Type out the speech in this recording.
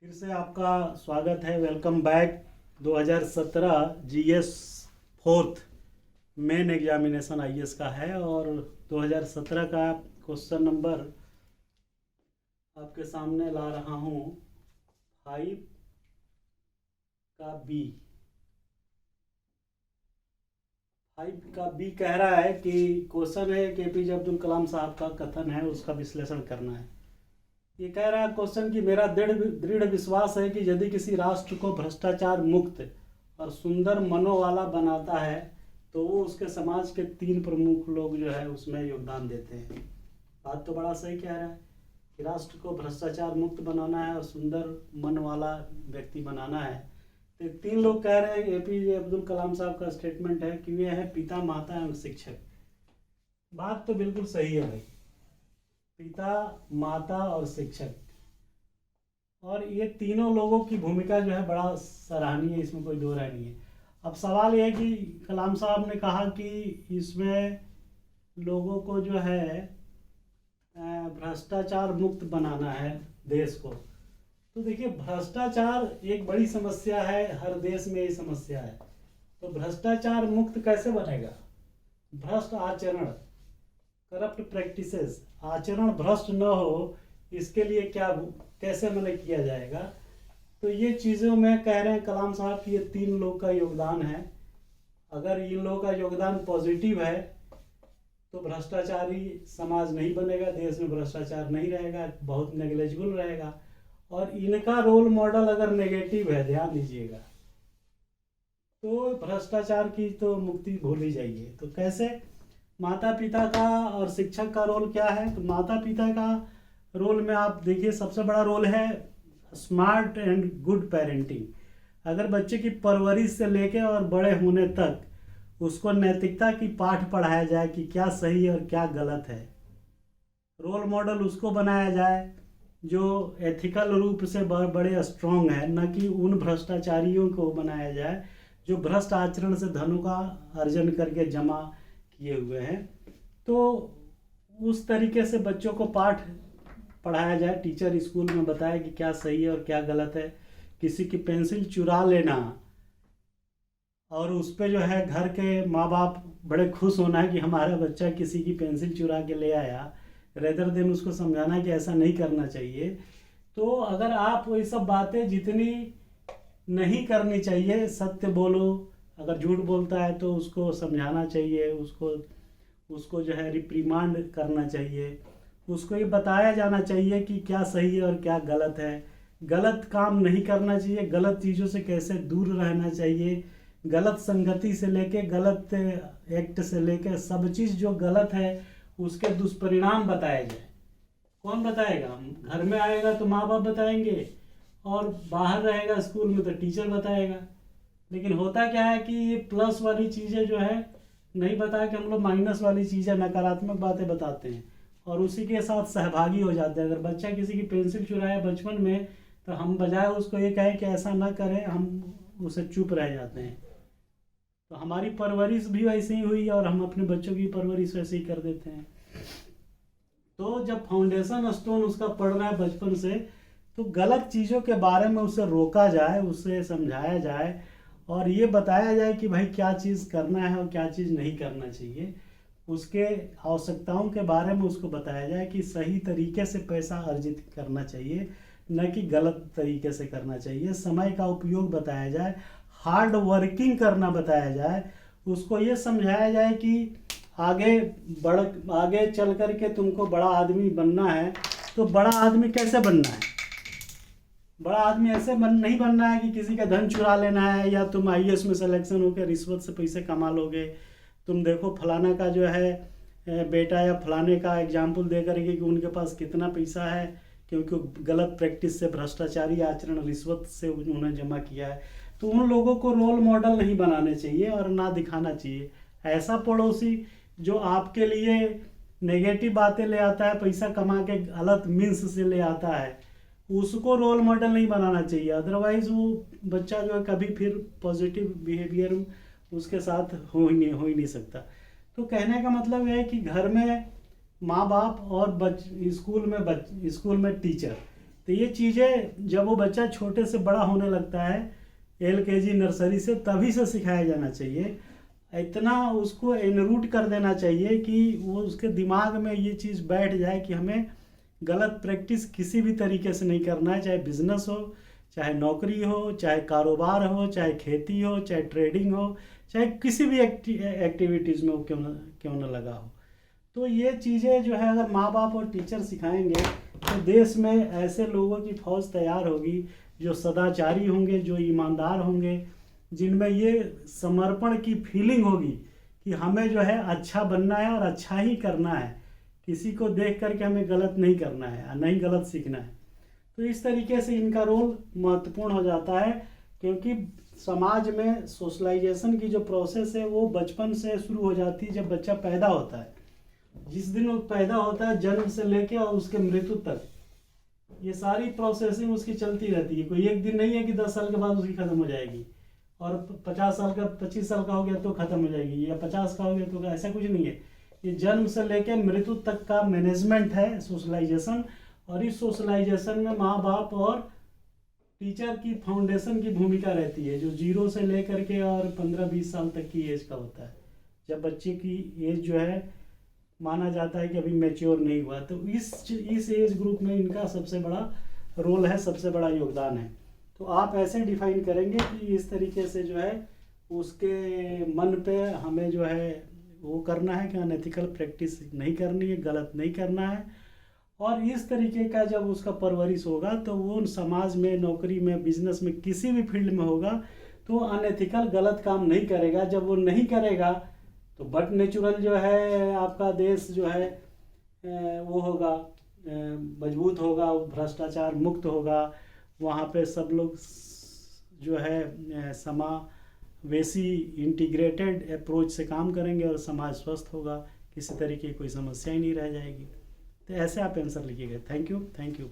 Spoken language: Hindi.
फिर से आपका स्वागत है। Welcome back. 2017 GS fourth main examination IAS का है और 2017 का क्वेश्चन नंबर आपके सामने ला रहा हूँ 5 का बी। 5 का बी कह रहा है कि क्वेश्चन है कि एपीजे अब्दुल कलाम साहब का कथन है, उसका विश्लेषण करना है। ये कह रहा है क्वेश्चन कि मेरा दृढ़ विश्वास है कि यदि किसी राष्ट्र को भ्रष्टाचार मुक्त और सुंदर मनों वाला बनाता है तो वो उसके समाज के 3 प्रमुख लोग जो है उसमें योगदान देते हैं। बात तो बड़ा सही कह रहा है कि राष्ट्र को भ्रष्टाचार मुक्त बनाना है और सुंदर मन वाला व्यक्ति बनाना है। तो 3 लोग कह रहे हैं। एपीजे अब्दुल कलाम साहब का स्टेटमेंट है कि वे हैं पिता, माता एवं शिक्षक। बात तो बिल्कुल सही है भाई, पिता, माता और शिक्षक, और ये तीनों लोगों की भूमिका जो है बड़ा सराहनीय है, इसमें कोई दो राय नहीं है। अब सवाल यह है कि कलाम साहब ने कहा कि इसमें लोगों को जो है भ्रष्टाचार मुक्त बनाना है देश को। तो देखिए, भ्रष्टाचार एक बड़ी समस्या है, हर देश में ये समस्या है। तो भ्रष्टाचार मुक्त कैसे बनेगा? भ्रष्ट आचरण, करप्ट प्रैक्टिसेस, आचरण भ्रष्ट न हो, इसके लिए क्या कैसे मैंने किया जाएगा? तो ये चीज़ों में कह रहे हैं कलाम साहब कि ये 3 लोग का योगदान है। अगर इन लोगों का योगदान पॉजिटिव है तो भ्रष्टाचारी समाज नहीं बनेगा, देश में भ्रष्टाचार नहीं रहेगा, बहुत नेग्लिजिबल रहेगा। और इनका रोल मॉडल अगर नेगेटिव है, ध्यान दीजिएगा, तो भ्रष्टाचार की तो मुक्ति भूल ही जाइए। तो कैसे? माता पिता का और शिक्षक का रोल क्या है? तो माता पिता का रोल में आप देखिए, सबसे बड़ा रोल है स्मार्ट एंड गुड पेरेंटिंग। अगर बच्चे की परवरिश से लेके और बड़े होने तक उसको नैतिकता की पाठ पढ़ाया जाए कि क्या सही और क्या गलत है। रोल मॉडल उसको बनाया जाए जो एथिकल रूप से बड़े स्ट्रांग है, न कि उन भ्रष्टाचारियों को बनाया जाए जो भ्रष्ट आचरण से धनों का अर्जन करके जमा किए हुए हैं। तो उस तरीके से बच्चों को पाठ पढ़ाया जाए, टीचर स्कूल में बताए कि क्या सही है और क्या गलत है। किसी की पेंसिल चुरा लेना और उस पर जो है घर के माँ बाप बड़े खुश होना है कि हमारा बच्चा किसी की पेंसिल चुरा के ले आया, रेदर देन उसको समझाना कि ऐसा नहीं करना चाहिए। तो अगर आप वही सब बातें जितनी नहीं करनी चाहिए, सत्य बोलो, अगर झूठ बोलता है तो उसको समझाना चाहिए, उसको जो है रिप्रीमांड करना चाहिए, उसको ये बताया जाना चाहिए कि क्या सही है और क्या गलत है। गलत काम नहीं करना चाहिए, गलत चीज़ों से कैसे दूर रहना चाहिए, गलत संगति से लेके गलत एक्ट से लेके सब चीज़ जो गलत है उसके दुष्परिणाम बताए जाए। कौन बताएगा? घर में आएगा तो माँ बाप बताएंगे, और बाहर रहेगा स्कूल में तो टीचर बताएगा। लेकिन होता क्या है कि ये प्लस वाली चीज़ें जो है नहीं बता के हम लोग माइनस वाली चीज़ें, नकारात्मक बातें बताते हैं और उसी के साथ सहभागी हो जाते हैं। अगर बच्चा किसी की पेंसिल चुराए बचपन में तो हम बजाय उसको ये कहें कि ऐसा ना करें, हम उसे चुप रह जाते हैं। तो हमारी परवरिश भी वैसे ही हुई और हम अपने बच्चों की परवरिश वैसे ही कर देते हैं। तो जब फाउंडेशन स्टोन उसका पड़ रहा है बचपन से, तो गलत चीज़ों के बारे में उसे रोका जाए, उसे समझाया जाए और ये बताया जाए कि भाई क्या चीज़ करना है और क्या चीज़ नहीं करना चाहिए। उसके आवश्यकताओं के बारे में उसको बताया जाए कि सही तरीके से पैसा अर्जित करना चाहिए, न कि गलत तरीके से करना चाहिए। समय का उपयोग बताया जाए, हार्ड वर्किंग करना बताया जाए, उसको ये समझाया जाए कि आगे चल कर के तुमको बड़ा आदमी बनना है। तो बड़ा आदमी कैसे बनना है? बड़ा आदमी ऐसे नहीं बनना है कि किसी का धन चुरा लेना है या तुम आईएएस में सिलेक्शन होकर रिश्वत से पैसे कमा लोगे। तुम देखो फलाना का जो है बेटा या फलाने का एग्जाम्पल दे करके कि उनके पास कितना पैसा है, क्योंकि गलत प्रैक्टिस से, भ्रष्टाचारी आचरण, रिश्वत से उन्होंने जमा किया है। तो उन लोगों को रोल मॉडल नहीं बनाने चाहिए और ना दिखाना चाहिए। ऐसा पड़ोसी जो आपके लिए नेगेटिव बातें ले आता है, पैसा कमा के गलत मीन्स से ले आता है, उसको रोल मॉडल नहीं बनाना चाहिए। अदरवाइज वो बच्चा जो है कभी फिर पॉजिटिव बिहेवियर उसके साथ हो ही नहीं सकता। तो कहने का मतलब यह है कि घर में माँ बाप और स्कूल में टीचर, तो ये चीज़ें जब वो बच्चा छोटे से बड़ा होने लगता है, LKG नर्सरी से, तभी से सिखाया जाना चाहिए। इतना उसको एनरूट कर देना चाहिए कि वो उसके दिमाग में ये चीज़ बैठ जाए कि हमें गलत प्रैक्टिस किसी भी तरीके से नहीं करना है, चाहे बिजनेस हो, चाहे नौकरी हो, चाहे कारोबार हो, चाहे खेती हो, चाहे ट्रेडिंग हो, चाहे किसी भी एक्टिविटीज़ में वो क्यों न लगा हो। तो ये चीज़ें जो है अगर माँ बाप और टीचर सिखाएंगे तो देश में ऐसे लोगों की फौज तैयार होगी जो सदाचारी होंगे, जो ईमानदार होंगे, जिनमें ये समर्पण की फीलिंग होगी कि हमें जो है अच्छा बनना है और अच्छा ही करना है, किसी को देख करके हमें गलत नहीं करना है और नहीं गलत सीखना है। तो इस तरीके से इनका रोल महत्वपूर्ण हो जाता है, क्योंकि समाज में सोशलाइजेशन की जो प्रोसेस है वो बचपन से शुरू हो जाती है। जब बच्चा पैदा होता है, जिस दिन वो पैदा होता है, जन्म से लेके और उसके मृत्यु तक ये सारी प्रोसेसिंग उसकी चलती रहती है। कोई एक दिन नहीं है कि 10 साल के बाद उसकी ख़त्म हो जाएगी और 50 साल का 25 साल का हो गया तो ख़त्म हो जाएगी, या 50 का हो गया तो, ऐसा कुछ नहीं है। ये जन्म से लेके मृत्यु तक का मैनेजमेंट है सोशलाइजेशन, और इस सोशलाइजेशन में माँ बाप और टीचर की फाउंडेशन की भूमिका रहती है, जो 0 से लेकर के और 15-20 साल तक की एज का होता है, जब बच्चे की एज जो है माना जाता है कि अभी मैच्योर नहीं हुआ। तो इस एज ग्रुप में इनका सबसे बड़ा रोल है, सबसे बड़ा योगदान है। तो आप ऐसे डिफाइन करेंगे कि इस तरीके से जो है उसके मन पे हमें जो है वो करना है कि अनएथिकल प्रैक्टिस नहीं करनी है, गलत नहीं करना है। और इस तरीके का जब उसका परवरिश होगा तो वो समाज में, नौकरी में, बिजनेस में, किसी भी फील्ड में होगा तो अनएथिकल गलत काम नहीं करेगा। जब वो नहीं करेगा तो बट नेचुरल जो है आपका देश जो है वो होगा, मजबूत होगा, भ्रष्टाचार मुक्त होगा। वहाँ पे सब लोग जो है समावेशी इंटीग्रेटेड अप्रोच से काम करेंगे और समाज स्वस्थ होगा, किसी तरीके की कोई समस्या ही नहीं रह जाएगी। तो ऐसे आप आंसर लिखिएगा। Thank you.